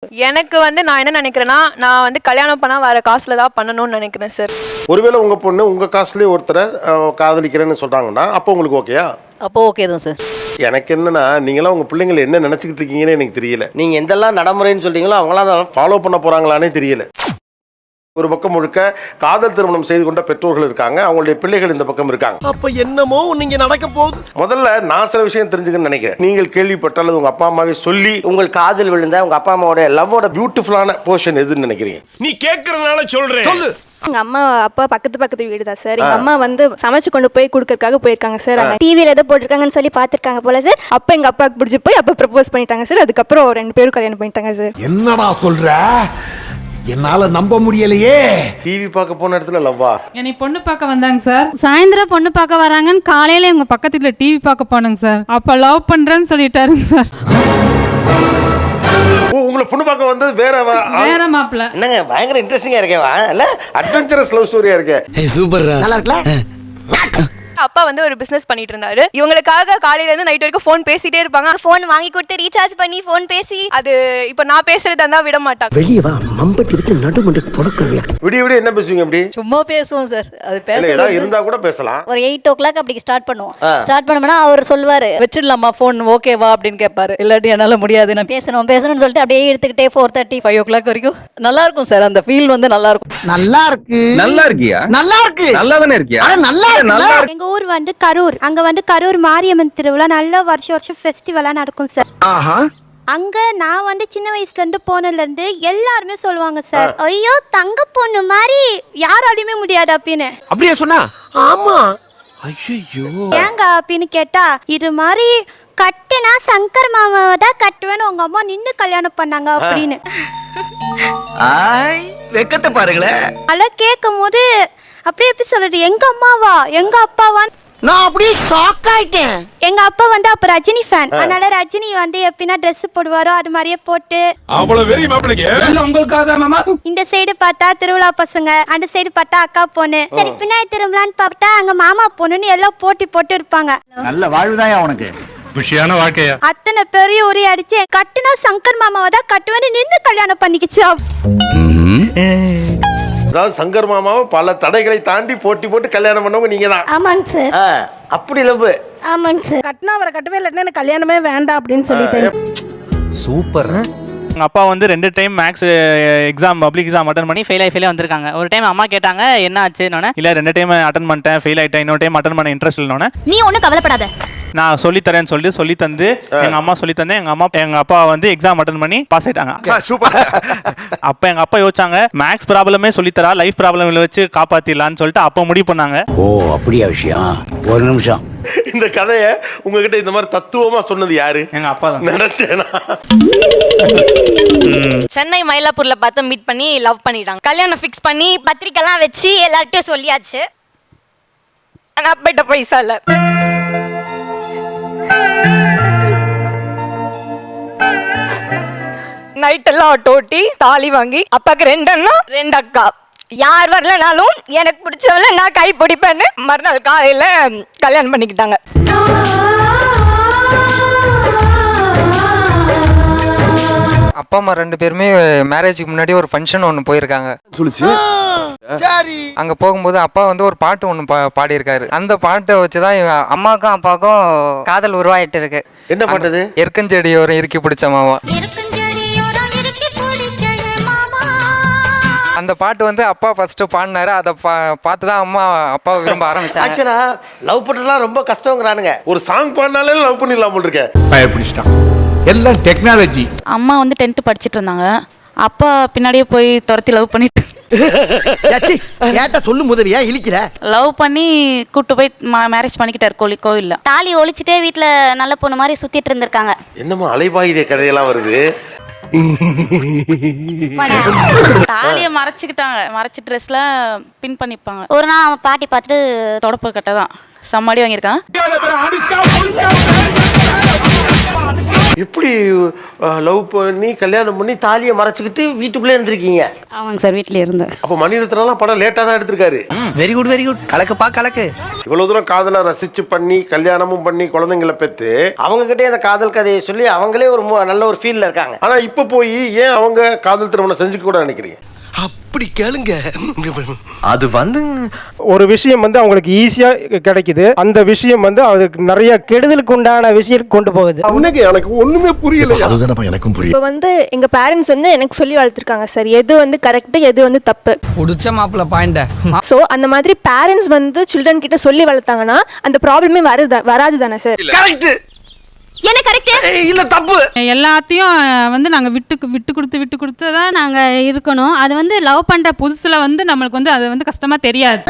எனக்கு நான் என்ன நினைக்கிறேன்னா, நான் கல்யாணம் பண்ணா வர காசுல தான் பண்ணணும்னு நினைக்கிறேன் சார். ஒருவேளை உங்க பொண்ணு உங்க காசுலயே ஒருத்தரை காதலிக்கிறேன்னு சொல்றாங்கன்னா அப்போ உங்களுக்கு ஓகேயா? அப்போ ஓகே தான் சார். எனக்கு என்னன்னா, நீங்களாம் உங்க பிள்ளைங்களை என்ன நினைச்சுக்கிட்டு இருக்கீங்கன்னு எனக்கு தெரியல. நீங்க எந்தெல்லாம் நடைமுறைன்னு சொல்றீங்களோ அவங்களாம் அதை ஃபாலோ பண்ண போறாங்களானே தெரியல. ஒரு பக்கம் முழுக்க காதல் திருமணம் செய்து கொண்ட பெற்றோர்கள் இருக்காங்க, அவங்களுடைய பிள்ளைகள் இந்த பக்கம் இருக்காங்க. அப்ப என்னமோ நீங்க நடக்க போகுது. முதல்ல நான் சில விஷயம் தெரிஞ்சுக்கணும்னு நினைக்கிறேன். நீங்கள் கேள்விப்பட்ட அல்லது உங்க அப்பா அம்மாவே சொல்லி உங்கள் காதல் விழுந்த உங்க அப்பா அம்மாவோட லவ்வோட பியூட்டிஃபுல்லான போர்ஷன் எதுன்னு நினைக்கிறீங்க? நீ கேக்குறதுனால சொல்றேன். சொல்லு. எங்க அம்மா அப்பா பக்கத்து வீடு தான் சார். எங்க அம்மா சமைச்சு கொண்டு போய் கொடுக்கறதுக்காக போயிருக்காங்க சார். அங்க டிவில ஏதோ போட்டிருக்காங்கன்னு சொல்லி பாத்துருக்காங்க போல சார். அப்ப எங்க அப்பாவுக்கு பிடிச்சி போய் அப்ப ப்ரப்போஸ் பண்ணிட்டாங்க சார். அதுக்கப்புறம் 2 பேரும் கல்யாணம் பண்ணிட்டாங்க சார். என்னடா சொல்ற? என்னால நம்ப முடியலையே. டிவி பார்க்க போன இடத்துல லவ்வா? என்னை பொண்ணு பார்க்க வந்தாங்க சார். சாயந்தரம் பொண்ணு பார்க்க வராங்கன்னு காலையில எங்க பக்கத்துல டிவி பார்க்க போனாங்க சார். அப்ப லவ் பண்றேன்னு சொல்லிட்டாருங்க சார். உங்களை பொண்ணு பார்க்க வந்தது வேற மாப்பிள்ள. என்னங்க பயங்கர இன்ட்ரெஸ்டிங்கா இருக்கேவா? இல்ல அட்வென்ச்சரஸ் லவ் ஸ்டோரியா இருக்கு. சூப்பர். நல்லா இருக்குல்ல? அப்பா ஒரு பிசினஸ் பண்ணிட்டு இருந்தாரு. இவங்களுக்காக காலையில இருந்து நைட் வரைக்கும் ஃபோன் பேசிட்டே இருப்பாங்க. ஃபோன் வாங்கி கொடுத்து ரீசார்ஜ் பண்ணி ஃபோன் பேசி அது இப்ப நான் பேசுறதா இருந்தா விட மாட்டாங்க. வெளிய வா மம்பட்டி விட்டு நடுமண்ட பொளக்குறியா? விடிய என்ன பேசுவீங்க அப்படி? சும்மா பேசுவோம் சார். அது பேசலாம் இருந்தா கூட பேசலாம். ஒரு 8 o'clock அப்படி ஸ்டார்ட் பண்ணுவோம். ஸ்டார்ட் பண்ணோம்னா அவர் சொல்வாரு வச்சிடலாமா ஃபோன் ஓகேவா அப்படின்னு கேட்பாரு. இல்லாட்டி என்னால முடியாது நான் பேசணும்னு சொல்லிட்டு அப்படியே எடுத்துக்கிட்டே 4:30 5 o'clock வரைக்கும் நல்லா இருக்கும் சார். அந்த ஃபீல் நல்லா இருக்கும். நல்லா இருக்கு. நல்லா இருக்கியா? நல்லா இருக்கு. நல்லா தானே இருக்கியா? நல்லா இருக்கு. எங்க ஊர் கரூர். அங்க கரூர் மாரியம்மன் திருவிழா நல்ல வருஷம் ஃபெஸ்டிவலா நடக்கும் சார். அங்க நான் சின்ன வயசுல இருந்து போனதுல இருந்து எல்லாருமே சொல்லுவாங்க சார், ஐயோ தங்க பொண்ணு மாதிரி யாராலையுமே முடியாது அப்படின்னு. அப்படியே சொன்னா? ஆமா. ஐயோ ஏங்க அப்படின்னு கேட்டா, இது மாதிரி கட்டுனா சங்கர் மாமாவை தான் கட்டுவேன்னு உங்க அம்மா நின்னு கல்யாணம் பண்ணாங்க அப்படின்னு. வெக்கத்தை பாருங்களேன். அதெல்லாம் கேட்கும் போது அப்படியே எப்படி சொல்றது, எங்க அம்மாவா எங்க அப்பாவா? நான் அப்படியே ஷாக் ஆயிட்டேன். எங்க அப்பா அப்ப ரஜினி ஃபேன். அதனால ரஜினி எப்படின்னா ட்ரெஸ் போடுவாரோ அது மாதிரியே போட்டு அவ்வளவு வெறி மாப்பிளைக்கு எல்லாம் உங்களுக்காக தான் மாமா. இந்த சைடு பார்த்தா திருவிழா பசங்க, அந்த சைடு பார்த்தா அக்கா பொண்ணு, சரி பின்னாடி திரும்பலான்னு பார்த்தா அங்க மாமா பொண்ணுன்னு எல்லாம் போட்டு இருப்பாங்க. நல்ல வாழ்வுதாயா உனக்கு, குஷியான வாழ்க்கையா. அத்தனை பெரிய உரி அடிச்சு கட்டுனா சங்கர் மாமாவை தான் கட்டுவேன்னு நின்று கல்யாணம் பண்ணிக்கிச்சு. அதாவது சங்கர் மாமாவை பல தடைகளை தாண்டி போட்டு கல்யாணம் பண்ணவங்க நீங்க தான். ஆமாங்க சார். அப்படி லவ். ஆமாங்க சார். கட்டினா அவரை கட்டவே இல்லைன்னா எனக்கு கல்யாணமே வேண்டாம் அப்படின்னு சொல்லிட்டேன். சூப்பர். எங்கள் அப்பா 2 time maths exam public exam attend பண்ணி ஃபெயில் ஆகி வந்திருக்காங்க. ஒரு டைம் அம்மா கேட்டாங்க என்ன ஆச்சுன்னு. இல்லை 2 டைம் அட்டன் பண்ணிட்டேன், ஃபெயில் ஆகிட்டேன். இன்னொரு டைம் அட்டன் பண்ண இன்ட்ரெஸ்ட் இல்லைன்னு. நீ ஒன்றும் கவலைப்படாத, நான் சொல்லித்தரேன்னு சொல்லி தந்து எங்கள் அம்மா சொல்லித்தந்தேன். எங்கள் அப்பா எக்ஸாம் அட்டன் பண்ணி பாஸ் ஆயிட்டாங்க. அப்போ எங்கள் அப்பா யோசிச்சாங்க, மேக்ஸ் ப்ராப்ளமே சொல்லித்தரா, லைஃப் ப்ராப்ளம் வச்சு காப்பாற்றிடலான்னு சொல்லிட்டு அப்போ முடிவு பண்ணாங்க. ஓ அப்படியா விஷயம்? ஒரு நிமிஷம். இந்த கதையை உங்ககிட்ட இந்த மாதிரி தத்துவமா சொன்னது யாரு? எங்க அப்பா தான். நினைச்சேனா சென்னை மயிலாப்பூர்ல பார்த்து மீட் பண்ணி லவ் பண்ணிட்டாங்க. கல்யாணம் ஃபிக்ஸ் பண்ணி பத்திரிக்கைலாம் வச்சு எல்லார்கிட்டயும் சொல்லியாச்சு. ஆனா அப்பிட்ட பைசா இல்ல. நைட் எல்லாம் ஆட்டோட்டி தாலி வாங்கி அப்பாக்கு 2 அண்ணா 2 அக்கா. யார் வரலனாலும் எனக்கு பிடிச்சவள நான் கை பிடிப்பேன்னு மறுநாள் காலையில கல்யாணம் பண்ணிக்கிட்டாங்க. அப்பா அம்மா 2 பேருமே மேரேஜுக்கு முன்னாடி ஒரு ஃபங்க்ஷன் ஒன்று போயிருக்காங்க. அங்க போகும்போது அப்பா ஒரு பாட்டு ஒன்று பாடியிருக்காரு. அந்த பாட்டை வச்சுதான் அம்மாவுக்கும் அப்பாவுக்கும் காதல் உருவாயிட்டு இருக்கு. என்ன பாட்டது? எற்கஞ்செடியோரம் இறுக்கி பிடிச்ச மாமா. அந்த பாட்டு அப்பா ஃபர்ஸ்ட் பாடினாரு. அதை பார்த்துதான் அம்மா அப்பாவை விரும்ப ஆரம்பிச்சாங்க. ஆக்சுவலா லவ் பண்றதுலாம் ரொம்ப கஷ்டங்கிறானுங்க. ஒரு சாங் பாடினாலே லவ் பண்ணிடலாம் போல இருக்கேன். பயப்பிடிச்சிட்டான். எல்லாம் டெக்னாலஜி. அம்மா 10th படிச்சிட்டு இருந்தாங்க. அப்பா பின்னாடியே போய் துரத்தி லவ் பண்ணிட்டு கேட்ட சொல்லு முதலியா இழிக்கிற. லவ் பண்ணி கூட்டு போய் மேரேஜ் பண்ணிக்கிட்டாரு கோவில்ல. தாலி ஒழிச்சிட்டே வீட்டுல நல்ல பொண்ணு மாதிரி சுத்திட்டு இருந்திருக்காங்க. என்னமா அலைபாயுதே கதையெல்லாம் வருது. தாலியை மறைச்சிக்கிட்டாங்க. மறைச்சி ட்ரெஸ்ல பின் பண்ணிப்பாங்க. ஒரு நாள் பாட்டி பார்த்துட்டு தொடப்பு கட்டை தான் சம்மாடி வாங்கியிருக்கான். எப்படி லவ் பண்ணி கல்யாணம் பண்ணி தாலியை மறைச்சிக்கிட்டு வீட்டுக்குள்ளே இருந்திருக்கீங்க? ஆமாங்க சார், வீட்டில் இருந்தேன். அப்போ மணிரத்னம்லாம் படம் லேட்டாக தான் எடுத்திருக்காரு. வெரி குட் கலக்குப்பா கலக்கு. இவ்வளவு தூரம் காதலை ரசிச்சு பண்ணி கல்யாணமும் பண்ணி குழந்தைங்களை பெற்று அவங்க கிட்டே அந்த காதல் கதையை சொல்லி அவங்களே ஒரு நல்ல ஒரு ஃபீல்ல இருக்காங்க. ஆனா இப்ப போய் ஏன் அவங்க காதல் திருமணம் செஞ்சுக்க கூட நினைக்கிறீங்க? அப்படி கேளுங்க. அது வந்து ஒரு விஷயம் வந்து அவங்களுக்கு ஈஸியா கிடைக்குது, அந்த விஷயம் வந்து அதுக்கு நிறைய கெடுதலுக்கு உண்டான விஷயம் கொண்டு போகுது. எனக்கு ஒண்ணுமே புரியல. அதுதானப்பா எனக்கும் புரியும். இப்போ வந்து எங்க பேரண்ட்ஸ் வந்து எனக்கு சொல்லி வளர்த்துருக்காங்க சார், எது வந்து கரெக்ட் எது வந்து தப்பு. புடிச்ச மாப்பிள்ள பாயிண்ட. ஸோ அந்த மாதிரி பேரண்ட்ஸ் வந்து சில்ட்ரன் கிட்ட சொல்லி வளர்த்தாங்கன்னா அந்த ப்ராப்ளமே வராது தானே சார்? கரெக்ட். என்ன கரெக்ட்? இல்ல தப்பு. எல்லாத்தையும் வந்து நாங்கள் விட்டு கொடுத்து தான் நாங்கள் இருக்கணும். அது வந்து லவ் பண்ணுற புதுசில் வந்து நம்மளுக்கு வந்து அது வந்து கஷ்டமாக தெரியாது.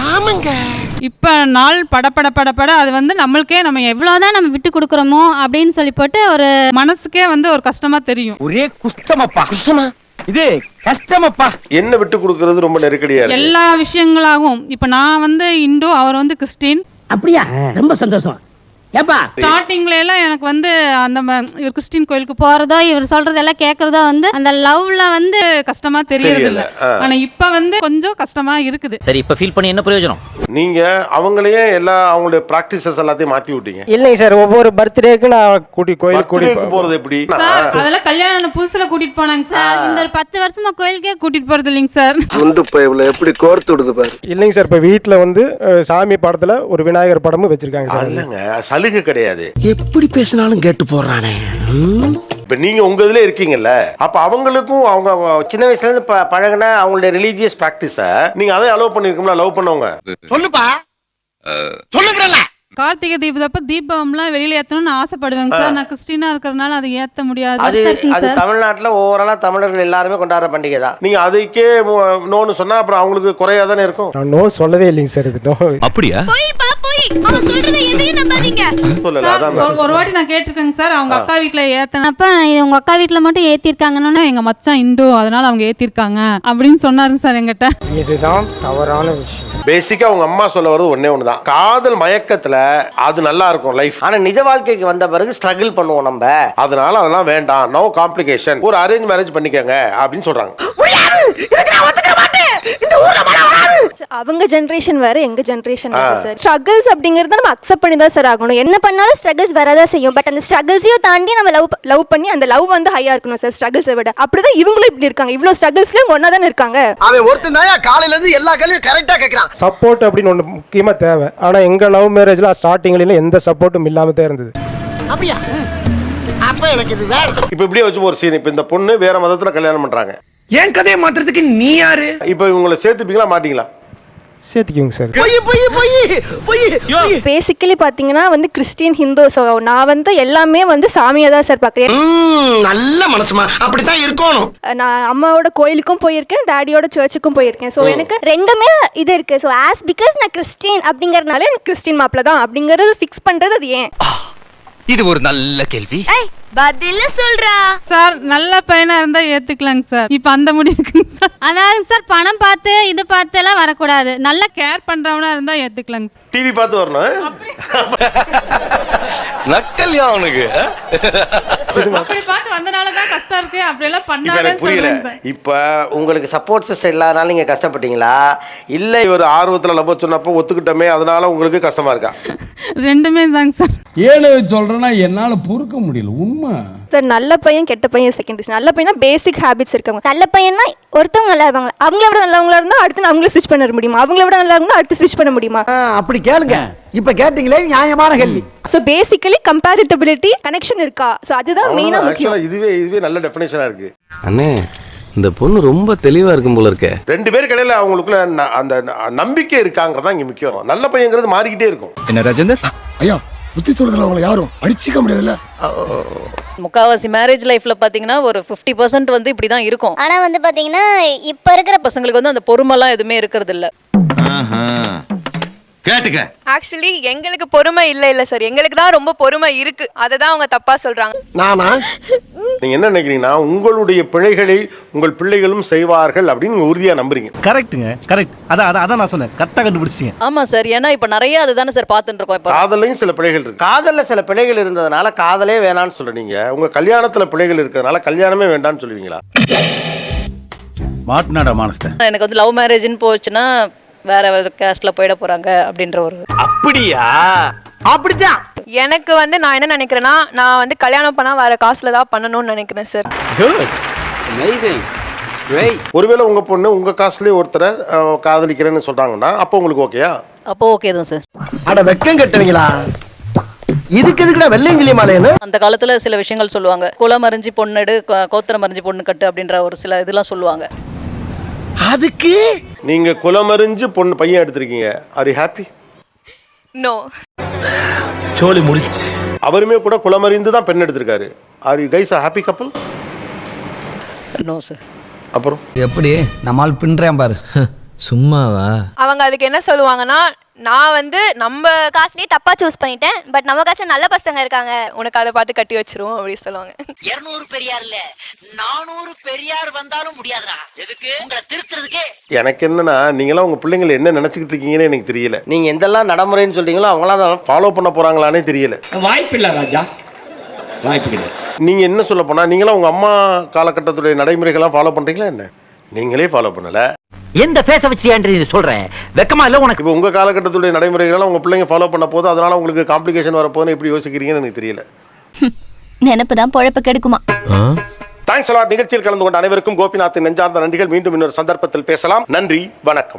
ஆமாங்க. இப்போ நாள் பட அது வந்து நம்மளுக்கே நம்ம எவ்வளோதான் நம்ம விட்டு கொடுக்குறோமோ அப்படின்னு சொல்லி போட்டு ஒரு மனசுக்கே வந்து ஒரு கஷ்டமாக தெரியும். ஒரே குஷ்டமப்பா. குஷ்டமா இது கஷ்டமப்பா. என்ன விட்டு கொடுக்கறது ரொம்ப நெருக்கடியா இருக்கு. எல்லா விஷயங்களாகவும் இப்போ நான் வந்து இந்து, அவர் வந்து கிறிஸ்டின். அப்படியா? ரொம்ப சந்தோஷம். ஸ்டார்டிங்ல எல்லாம் எனக்கு வந்து அந்த இவர் கிறிஸ்டின் கோயிலுக்கு போறதோ இவர் சொல்றதெல்லாம் கேட்கறதோ வந்து அந்த லவ்ல வந்து கஷ்டமா தெரியறது இல்ல. ஆனா இப்ப வந்து கொஞ்சம் கஷ்டமா இருக்குது. சரி, இப்ப ஃபீல் பண்ணி என்ன பிரயோஜனம்? நீங்க அவங்களையே அவங்களுடைய பிராக்டிசஸ் எல்லாத்தையும் மாத்தி விட்டீங்க. இல்லைங்க சார், ஒவ்வொரு பர்த்டேக்கு நான் கோயிலுக்கு போறது எப்படி சார்? அதெல்லாம் கல்யாணம் புதுசுல கூட்டிட்டு போனாங்க சார். இந்த ஒரு 10 வருஷமா கோயிலுக்கே கூட்டிட்டு போறது இல்லைங்க சார். எப்படி கோர்த்து விடுது பாரு. இல்லைங்க சார், இப்ப வீட்டுல வந்து சாமி படத்துல ஒரு விநாயகர் படமும் வச்சிருக்காங்க சார். இல்லங்க, சலுகை கிடையாது. எப்படி பேசினாலும் கேட்டு போறானே. இப்ப நீங்க உங்க இதுல இருக்கீங்கல்ல, அப்ப அவங்களுக்கும் அவங்க சின்ன வயசுல இருந்து பழகின அவங்களுடைய ரிலீஜியஸ் பிராக்டிஸ நீங்க அதை அலோவ் பண்ணிருக்கீங்களா? லவ் பண்ணவங்க சொல்லுப்பா. சொல்லுங்கறல. கார்த்திகை தீபத்தப்ப தீபம்லாம் வெளியில ஏத்தணும்னு ஆசைப்படுவேங்க சார். நான் கிறிஸ்டினா இருக்கிறதுனால அது ஏத்த முடியாது. அது தமிழ்நாட்டுல ஓவராலா தமிழர்கள் எல்லாருமே கொண்டாடுற பண்டிகை தான். நீங்க அதுக்கே நோன்னு சொன்னா அப்புறம் அவங்களுக்கு குறையா தானே இருக்கும். நான் நோ சொல்லவே இல்லைங்க சார். இது நோ. அப்படியா? அவன் சொல்றதை எதையும் நம்பாதீங்க. ஒரு வாட்டி நான் கேட்டிருக்கேங்க சார், அவங்க அக்கா வீட்டுல ஏத்தனப்ப உங்க அக்கா வீட்டுல மட்டும் ஏத்திருக்காங்கன்னா எங்க மச்சான் இந்து, அதனால அவங்க ஏத்திருக்காங்க அப்படின்னு சொன்னாருங்க சார் என்கிட்ட. இதுதான் தவறான விஷயம். பேசிக்கா உங்க அம்மா சொல்ல வரது ஒன்னே ஒண்ணுதான், காதல் மயக்கத்துல அது நல்லா இருக்கும் லைஃப். ஆனா நிஜ வாழ்க்கைக்கு வந்த பிறகு ஸ்ட்ரகிள் பண்ணுவோம் நம்ம. அதனால அதெல்லாம் வேண்டாம், நோ காம்ப்ளிகேஷன், ஒரு அரேஞ்ச் மேரேஜ் பண்ணிக்கங்க அப்படின்னு சொல்றாங்க. அவங்க ஜெனரேஷன் வேற, எங்க ஜெனரேஷன் வேற சார். ஸ்ட்ரகிள்ஸ் அப்படிங்கறத நம்ம அக்செப்ட் பண்ணி தான் சார் ஆகணும். என்ன பண்ணாலும் ஸ்ட்ரகிள்ஸ் வரதா செய்யும். பட் அந்த ஸ்ட்ரகிள்ஸையும் தாண்டி நம்ம லவ் பண்ணி அந்த லவ் வந்து ஹையா இருக்கணும் சார் ஸ்ட்ரகிள்ஸை விட. அப்படிதான் இவங்களும் இப்படி இருக்காங்க. இவ்வளவு ஸ்ட்ரகிள்ஸ்ல ஒன்னா தானே இருக்காங்க. அவன் ஒருத்தன் தான் காலையில இருந்து எல்லா கேள்வியும் கரெக்டா கேக்குறான். சப்போர்ட் அப்படின்னு ஒன்று முக்கியமா தேவை. ஆனா எங்க லவ் மேரேஜ்ல ஸ்டார்டிங்ல எந்த சப்போர்ட்டும் இல்லாம தான் இருந்தது. அப்படியா? அப்ப எனக்கு இது வேற. இப்ப இப்படியே வச்சு ஒரு சீன். இப்ப இந்த பொண்ணு வேற மதத்துல கல்யாணம் பண்றாங்க. ஏன் கதையை மாத்துறதுக்கு நீ யாரு? இப்ப இவங்களை சேர்த்துப்பீங்களா மாட்டீங்களா? சேர்த்துக்குங்க சார். பேசிக்கலி பாத்தீங்கன்னா வந்து கிறிஸ்டியன், ஹிந்து. ஸோ நான் வந்து எல்லாமே வந்து சாமியை தான் சார் பார்க்குறேன். நல்ல மனசுமா அப்படித்தான் இருக்கணும். நான் அம்மாவோட கோயிலுக்கும் போயிருக்கேன், டாடியோட சர்ச்சுக்கும் போயிருக்கேன். ஸோ எனக்கு ரெண்டுமே இது இருக்கு. ஸோ ஆஸ் பிகாஸ் நான் கிறிஸ்டின் அப்படிங்கறதுனால எனக்கு கிறிஸ்டின் மாப்பிள்ள தான் அப்படிங்கறது ஃபிக்ஸ் பண்றது அது ஏன்? இது ஒரு நல்ல கேள்வி. பதில சொல்றா சார். நல்ல பையனா இருந்தா ஏத்துக்கலாங்க சார். இப்ப அந்த முடிவுக்குங்க சார். அதாவது சார் பணம் பார்த்து இது பார்த்து எல்லாம் வரக்கூடாது. நல்ல கேர் பண்றவனா இருந்தா ஏத்துக்கலாங்க சார். டிவி பார்த்து வரணும். நக்கல்யா அவனுக்கு. அப்படி பார்த்து வந்தனால தான் கஷ்டம் இருக்கு. அப்படி எல்லாம் பண்ணாலே புரியல. இப்ப உங்களுக்கு சப்போர்ட் சிஸ்டம் இல்லாதனால நீங்க கஷ்டப்பட்டீங்களா? இல்ல ஒரு ஆர்வத்துல லவ் சொன்னப்போ ஒத்துக்கிட்டோமே அதனால உங்களுக்கு கஷ்டமா இருக்கா? ரெண்டுமே தாங்க சார். ஏழு சொல்றேன்னா என்னால பொறுக்க முடியல. உண்மை சார், நல்ல பையன் கெட்ட பையன் செகண்டரி. நல்ல பையனா பேசிக் ஹேபிட்ஸ் இருக்காங்க. நல்ல பையனா ஒருத்தவங்க நல்லா இருப்பாங்க. அவங்கள விட நல்லவங்களா இருந்தா அடுத்து அவங்கள ஸ்விட்ச் பண்ண முடியுமா? அவங்கள விட நல்லா இருந்தா அடுத்து ஸ்விட்ச் பண்ண முடியுமா? அப்படி கேளுங்க. இப்ப கேட்டீங்களே நியாயமான கேள்வி. ஸோ பேசிக்கலி கம்பேரிட்டபிலிட்டி கனெக்ஷன் இருக்கா? ஸோ அதுதான் மெயினா முக்கியம். இதுவே நல்ல டெஃபினேஷனா இருக்கு. அண்ணே, இந்த பொண்ணு ரொம்ப தெளிவா இருக்கும் போல இருக்கே. ரெண்டு பேர் கடையில அவங்களுக்குள்ள அந்த நம்பிக்கை இருக்காங்கறதான் இங்க முக்கியம். நல்ல பையங்கிறது மாறிக்கிட்டே இருக்கும். என்ன ராஜேந்தர்? ஐயா புத்தி சொல்றதுல அவங்களை யாரும் அடிச்சிக்க முடியாதுல்ல. முக்காவாசி மேரேஜ் லைஃப்ல பாத்தீங்கன்னா ஒரு 50% வந்து இப்படிதான் இருக்கும். ஆனா வந்து பாத்தீங்கன்னா இப்ப இருக்கிற பசங்களுக்கு வந்து அந்த பொறுமைலாம் எதுவுமே இருக்கிறது இல்ல. கேட்டுக்க. ஆக்சுவலி எங்களுக்கு பொறுமை இல்ல சார். எங்களுக்கு தான் ரொம்ப பொறுமை இருக்கு. அதை தான் அவங்க தப்பா சொல்றாங்க. நானா நீங்க என்ன நினைக்கிறீங்கன்னா உங்களுடைய பிழைகளை உங்கள் பிள்ளைகளும் செய்வார்கள் அப்படின்னு நீங்க உறுதியா நம்புறீங்க. கரெக்ட்டுங்க, கரெக்ட். அதான் நான் சொன்னேன், கரெக்டா கண்டுபிடிச்சிட்டீங்க. ஆமா சார், ஏன்னா இப்ப நிறைய அதுதானே சார் பார்த்துட்டு இருக்கோம். இப்போ காதலையும் சில பிழைகள் இருக்கு. காதல்ல சில பிழைகள் இருந்ததுனால காதலே வேணான்னு சொல்றீங்க. உங்க கல்யாணத்துல பிழைகள் இருக்கிறதுனால கல்யாணமே வேண்டாம்னு சொல்லுவீங்களா? மாட்னாடா மானஸ்த. எனக்கு வந்து லவ் மேரேஜ்னு போச்சுன்னா வேற கேஸ்ட்ல போயிட போறாங்க அப்படின்ற ஒரு. அப்படியா? அப்படிதான். எனக்கு வந்து நான் என்ன நினைக்கிறேன்னா, நான் வந்து கல்யாணம் பண்ணா வேற காசுல தான் பண்ணணும்னு நினைக்கிறேன் சார். ஒருவேளை உங்க பொண்ணு உங்க காசுலயே ஒருத்தரை காதலிக்கிறேன்னு சொல்றாங்கன்னா அப்போ உங்களுக்கு ஓகேயா? அப்போ ஓகே தான் சார். அட வெக்கம் கட்டுவீங்களா? இதுக்கு எதுக்குடா வெள்ளையங்கிலி மாலைன்னு? அந்த காலத்துல சில விஷயங்கள் சொல்லுவாங்க. குளமறிஞ்சி பொண்ணெடு, கோத்திரம் மறிஞ்சி பொண்ணு கட்டு அப்படின்ற ஒரு சில இதெல்லாம் சொல்லுவாங்க. அதுக்கு நீங்க குலமறிஞ்சு பொண்ணு பையன் எடுத்திருக்கீங்க. Are you happy? நோ. சோலி முடிச்சு. அவருமே கூட குலமறிந்து தான் பெண் எடுத்திருக்காரு. Are you guys a happy couple? No sir. அப்புறம் எப்படி நம்மால் பின்றேன் பாரு. சும்மாவா? அவங்க அதுக்கு என்ன சொல்லுவாங்கன்னா, நான் வந்து நம்ம காசுலயே தப்பா சூஸ் பண்ணிட்டேன், பட் நம்ம காசு நல்ல பசங்க இருக்காங்க, உனக்கு அதை பார்த்து கட்டி வச்சிருவோம் அப்படி சொல்லுவாங்க. 200 பெரியார் இல்ல 400 பெரியார் வந்தாலும் முடியாதுடா. எதுக்கு? உங்களை திருத்துறதுக்கே. எனக்கு என்னன்னா, நீங்களாம் உங்க பிள்ளைங்களை என்ன நினைச்சுக்கிட்டு இருக்கீங்கன்னு எனக்கு தெரியல. நீங்க எந்தெல்லாம் நடைமுறைன்னு சொல்றீங்களோ அவங்களாம் அதை ஃபாலோ பண்ண போறாங்களானே தெரியல. வாய்ப்பில்லை ராஜா, வாய்ப்பு. நீங்க என்ன சொல்ல போனா, நீங்களாம் உங்க அம்மா காலகட்டத்துடைய நடைமுறைகள்லாம் ஃபாலோ பண்றீங்களா என்ன? நீங்களே ஃபாலோ பண்ணல. எந்த பேச வச்சியான்னு சொல்றேன். வெக்கமா இல்ல உனக்கு? இப்போ உங்க காலகட்டத்துடைய நடைமுறைகளெல்லாம் உங்க பிள்ளைங்க ஃபாலோ பண்ண போது அதனால உங்களுக்கு காம்ப்ளிகேஷன் வரப்போகுதுன்னு எப்படி யோசிக்கிறீங்கன்னு எனக்கு தெரியல. நினைப்பு தான் பொழப்பு கெடுக்குமா? Thanks a lot. நிகழ்ச்சியில் கலந்து கொண்ட அனைவருக்கும் கோபிநாத்தின் நெஞ்சார்ந்த நன்றிகள். மீண்டும் இன்னொரு சந்தர்ப்பத்தில் பேசலாம். நன்றி, வணக்கம்.